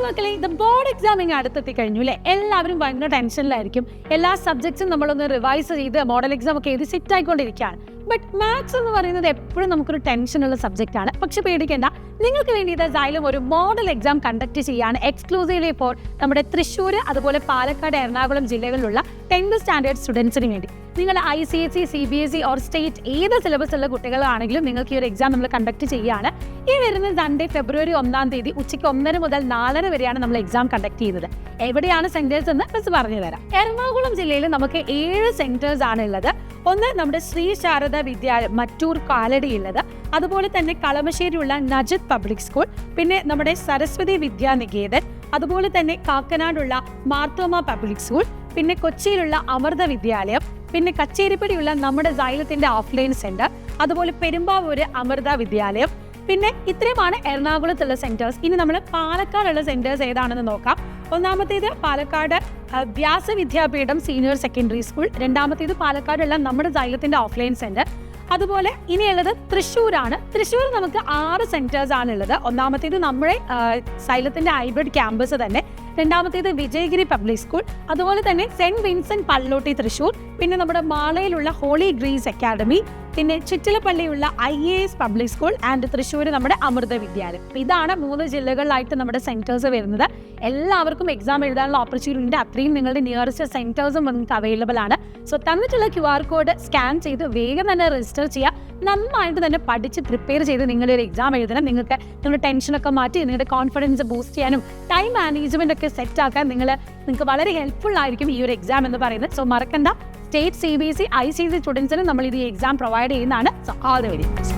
മക്കളെ, ഇത് board exam ഇങ്ങനെ അടുത്തെത്തി കഴിഞ്ഞു അല്ലേ? എല്ലാവരും ഭയങ്കര ടെൻഷനിലായിരിക്കും. എല്ലാ സബ്ജക്ട്സും നമ്മളൊന്ന് റിവൈസ് ചെയ്ത് മോഡൽ എക്സാം ഒക്കെ എഴുതി സെറ്റ് ആയിക്കൊണ്ടിരിക്കുകയാണ്. ബട്ട് മാത്സ് എന്ന് പറയുന്നത് എപ്പോഴും നമുക്കൊരു ടെൻഷനുള്ള സബ്ജക്റ്റാണ്. പക്ഷെ പേടിക്കേണ്ട, നിങ്ങൾക്ക് വേണ്ടി ഇത് Xylem ഒരു മോഡൽ എക്സാം കണ്ടക്ട് ചെയ്യാണ് എക്സ്ക്ലൂസീവ്ലി ഫോർ നമ്മുടെ തൃശ്ശൂർ, അതുപോലെ പാലക്കാട്, എറണാകുളം ജില്ലകളിലുള്ള 10th സ്റ്റാൻഡേർഡ് സ്റ്റുഡൻസിന് വേണ്ടി. നിങ്ങൾ ICSE, CBSE ഓർ സ്റ്റേറ്റ് ഏത് സിലബസ് ഉള്ള കുട്ടികളാണെങ്കിലും നിങ്ങൾക്ക് ഈ ഒരു എക്സാം നമ്മൾ കണ്ടക്ട് ചെയ്യുകയാണ്. ഈ വരുന്ന സൺഡേ ഫെബ്രുവരി 1 ഉച്ചയ്ക്ക് 1:30 മുതൽ 4:30 വരെയാണ് നമ്മൾ എക്സാം കണ്ടക്ട് ചെയ്യുന്നത്. എവിടെയാണ് സെന്റേഴ്സ് എന്ന് മിസ് പറഞ്ഞു തരാം. എറണാകുളം ജില്ലയിൽ നമുക്ക് 7 സെന്റേഴ്സ് ആണ് ഉള്ളത്. ഒന്ന് നമ്മുടെ ശ്രീ ശാരദ വിദ്യാലയം മറ്റൂർ കാലടി ഉള്ളത്, അതുപോലെ തന്നെ കളമശ്ശേരിയുള്ള നജിത് പബ്ലിക് സ്കൂൾ, പിന്നെ നമ്മുടെ സരസ്വതി വിദ്യാനികേതൻ, അതുപോലെ തന്നെ കാക്കനാടുള്ള മാർത്തോമ പബ്ലിക് സ്കൂൾ, പിന്നെ കൊച്ചിയിലുള്ള അമൃത വിദ്യാലയം, പിന്നെ കച്ചേരിപ്പടിയുള്ള നമ്മുടെ Xylemത്തിന്റെ ഓഫ്ലൈൻ സെന്റർ, അതുപോലെ പെരുമ്പാവൂര് അമൃത വിദ്യാലയം. പിന്നെ ഇത്രയുമാണ് എറണാകുളത്തുള്ള സെന്റേഴ്സ്. ഇനി നമ്മൾ പാലക്കാടുള്ള സെന്റേഴ്സ് ഏതാണെന്ന് നോക്കാം. ഒന്നാമത്തേത് Palakkad Vyasavidyapeetham senior secondary school, രണ്ടാമത്തേത് പാലക്കാടുള്ള നമ്മുടെ Xylemത്തിന്റെ ഓഫ്ലൈൻ സെന്റർ. അതുപോലെ ഇനിയുള്ളത് തൃശ്ശൂരാണ്. തൃശ്ശൂർ നമുക്ക് 6 സെന്റേഴ്സ് ആണുള്ളത്. ഒന്നാമത്തേത് നമ്മുടെ Xylemത്തിന്റെ ഹൈബ്രിഡ് ക്യാമ്പസ് തന്നെ, രണ്ടാമത്തേത് വിജയഗിരി പബ്ലിക് സ്കൂൾ, അതുപോലെ തന്നെ സെന്റ് വിൻസെന്റ് പള്ളോട്ടി തൃശ്ശൂർ, പിന്നെ നമ്മുടെ മാളയിലുള്ള ഹോളി ഗ്രീസ് അക്കാഡമി, പിന്നെ ചിറ്റിലപ്പള്ളിയുള്ള IAS public school and Thrissur നമ്മുടെ അമൃത വിദ്യാലയം. ഇതാണ് 3 ജില്ലകളിലായിട്ട് നമ്മുടെ സെന്റേഴ്സ് വരുന്നത്. എല്ലാവർക്കും എക്സാം എഴുതാനുള്ള ഓപ്പർച്യൂണിറ്റി അത്രയും നിങ്ങളുടെ നിയറസ്റ്റ് സെന്റേഴ്സും നിങ്ങൾക്ക് അവൈലബിൾ ആണ്. സോ തന്നിട്ടുള്ള QR കോഡ് സ്കാൻ ചെയ്ത് വേഗം തന്നെ രജിസ്റ്റർ ചെയ്യുക. നന്നായിട്ട് തന്നെ പഠിച്ച് പ്രിപ്പയർ ചെയ്ത് നിങ്ങളുടെ ഒരു എക്സാം എഴുതണം. നിങ്ങൾക്ക് നിങ്ങളുടെ ടെൻഷനൊക്കെ മാറ്റി നിങ്ങളുടെ കോൺഫിഡൻസ് ബൂസ്റ്റ് ചെയ്യാനും ടൈം മാനേജ്മെന്റ് ഒക്കെ സെറ്റ് ആക്കാൻ നിങ്ങൾക്ക് വളരെ ഹെൽപ്ഫുൾ ആയിരിക്കും ഈ ഒരു എക്സാം എന്ന് പറയുന്നത്. സോ മറക്കണ്ട, സ്റ്റേറ്റ്, CBSE, ICSE സ്റ്റുഡൻസിന് നമ്മൾ ഇത് എക്സാം പ്രൊവൈഡ് ചെയ്യുന്നതാണ്. So all the very best.